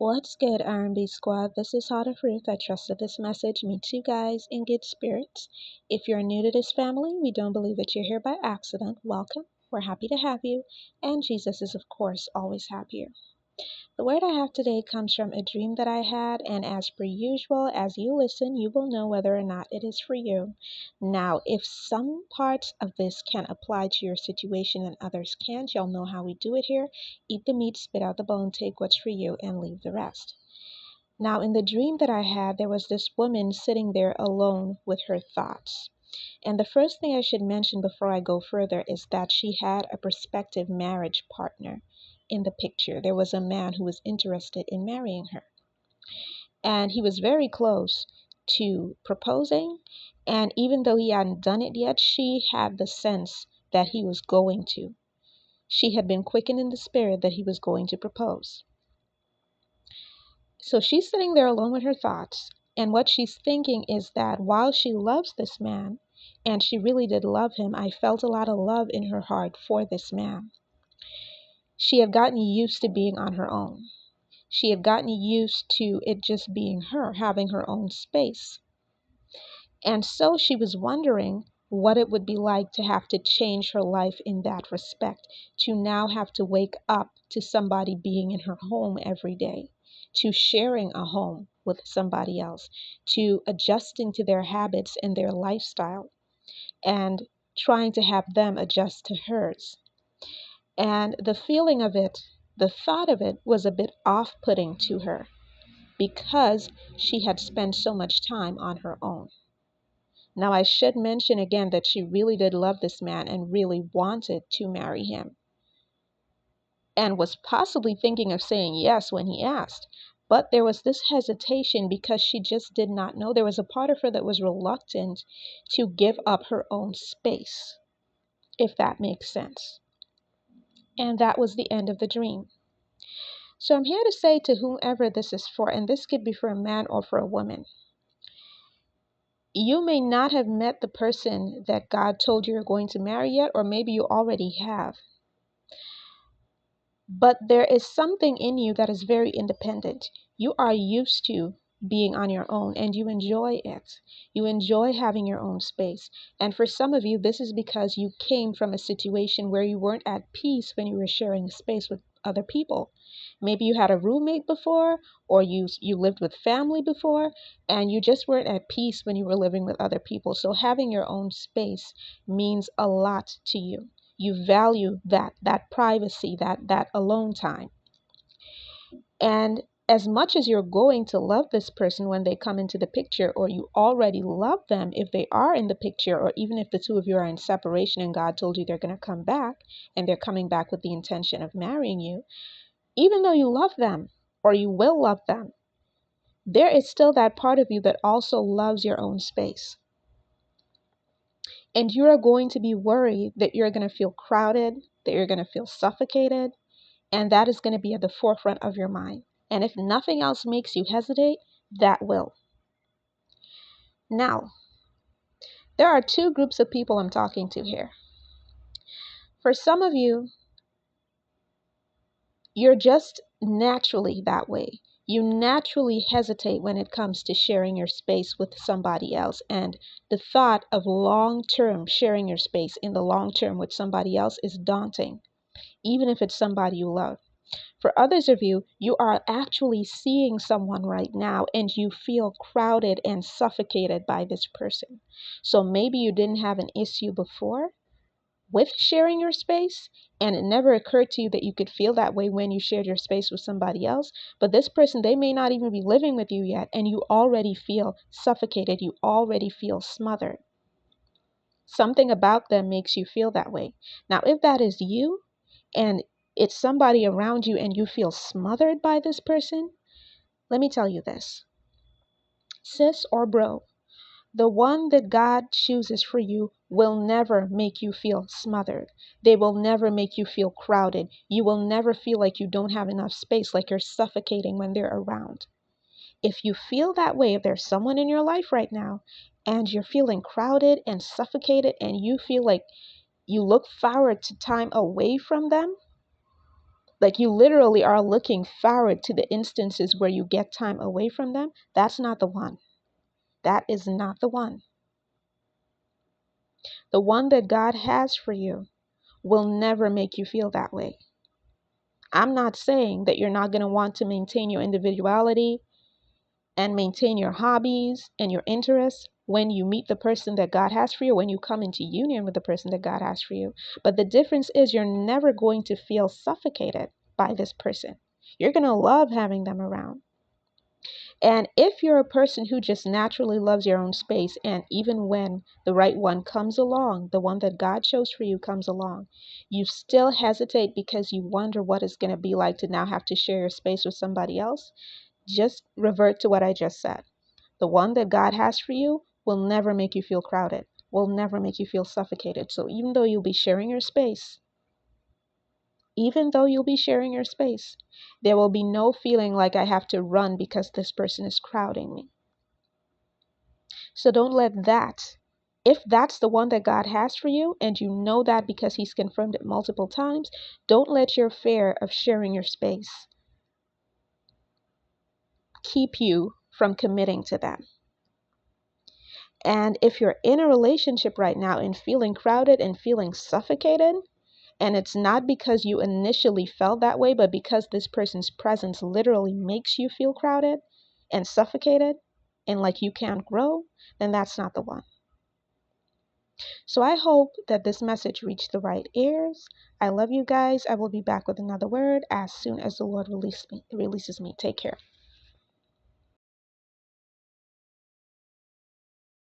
What's good, R&B squad? This is Heart of Ruth. I trust that this message meets you guys in good spirits. If you're new to this family, we don't believe that you're here by accident. Welcome. We're happy to have you. And Jesus is, of course, always happier. The word I have today comes from a dream that I had, and as per usual, as you listen, you will know whether or not it is for you. Now, if some parts of this can apply to your situation and others can't, y'all know how we do it here. Eat the meat, spit out the bone, take what's for you, and leave the rest. Now, in the dream that I had, there was this woman sitting there alone with her thoughts. And the first thing I should mention before I go further is that she had a prospective marriage partner in the picture. There was a man who was interested in marrying her. And he was very close to proposing. And even though he hadn't done it yet, she had the sense that he was going to. She had been quickened in the spirit that he was going to propose. So she's sitting there alone with her thoughts. And what she's thinking is that while she loves this man, and she really did love him, I felt a lot of love in her heart for this man. She had gotten used to being on her own. She had gotten used to it just being her, having her own space. And so she was wondering what it would be like to have to change her life in that respect, to now have to wake up to somebody being in her home every day, to sharing a home with somebody else, to adjusting to their habits and their lifestyle, and trying to have them adjust to hers. And the feeling of it, the thought of it was a bit off-putting to her because she had spent so much time on her own. Now, I should mention again that she really did love this man and really wanted to marry him and was possibly thinking of saying yes when he asked. But there was this hesitation because she just did not know. There was a part of her that was reluctant to give up her own space, if that makes sense. And that was the end of the dream. So I'm here to say to whomever this is for, and this could be for a man or for a woman, you may not have met the person that God told you you're going to marry yet, or maybe you already have. But there is something in you that is very independent. You are used to being on your own and you enjoy it. You enjoy having your own space. And for some of you, this is because you came from a situation where you weren't at peace when you were sharing space with other people. Maybe you had a roommate before, or you lived with family before, and you just weren't at peace when you were living with other people. So having your own space means a lot to you. You value that privacy, that alone time. And as much as you're going to love this person when they come into the picture, or you already love them if they are in the picture, or even if the two of you are in separation and God told you they're going to come back and they're coming back with the intention of marrying you, even though you love them or you will love them, there is still that part of you that also loves your own space. And you are going to be worried that you're going to feel crowded, that you're going to feel suffocated, and that is going to be at the forefront of your mind. And if nothing else makes you hesitate, that will. Now, there are two groups of people I'm talking to here. For some of you, you're just naturally that way. You naturally hesitate when it comes to sharing your space with somebody else. And the thought of long-term sharing your space in the long term with somebody else is daunting, even if it's somebody you love. For others of you, you are actually seeing someone right now and you feel crowded and suffocated by this person. So maybe you didn't have an issue before with sharing your space, and it never occurred to you that you could feel that way when you shared your space with somebody else. But this person, they may not even be living with you yet, and you already feel suffocated. You already feel smothered. Something about them makes you feel that way. Now, if that is you, and it's somebody around you and you feel smothered by this person, let me tell you this. Sis or bro, the one that God chooses for you will never make you feel smothered. They will never make you feel crowded. You will never feel like you don't have enough space, like you're suffocating when they're around. If you feel that way, if there's someone in your life right now and you're feeling crowded and suffocated and you feel like you look forward to time away from them, like you literally are looking forward to the instances where you get time away from them, that's not the one. That is not the one. The one that God has for you will never make you feel that way. I'm not saying that you're not going to want to maintain your individuality and maintain your hobbies and your interests when you meet the person that God has for you, when you come into union with the person that God has for you. But the difference is you're never going to feel suffocated by this person. You're going to love having them around. And if you're a person who just naturally loves your own space, and even when the right one comes along, the one that God chose for you comes along, you still hesitate because you wonder what it's going to be like to now have to share your space with somebody else, just revert to what I just said. The one that God has for you will never make you feel crowded, will never make you feel suffocated. So even though you'll be sharing your space, there will be no feeling like I have to run because this person is crowding me. So don't let that, if that's the one that God has for you, and you know that because He's confirmed it multiple times, don't let your fear of sharing your space keep you from committing to them. And if you're in a relationship right now and feeling crowded and feeling suffocated, and it's not because you initially felt that way, but because this person's presence literally makes you feel crowded and suffocated and like you can't grow, then that's not the one. So I hope that this message reached the right ears. I love you guys. I will be back with another word as soon as the Lord releases me. Take care.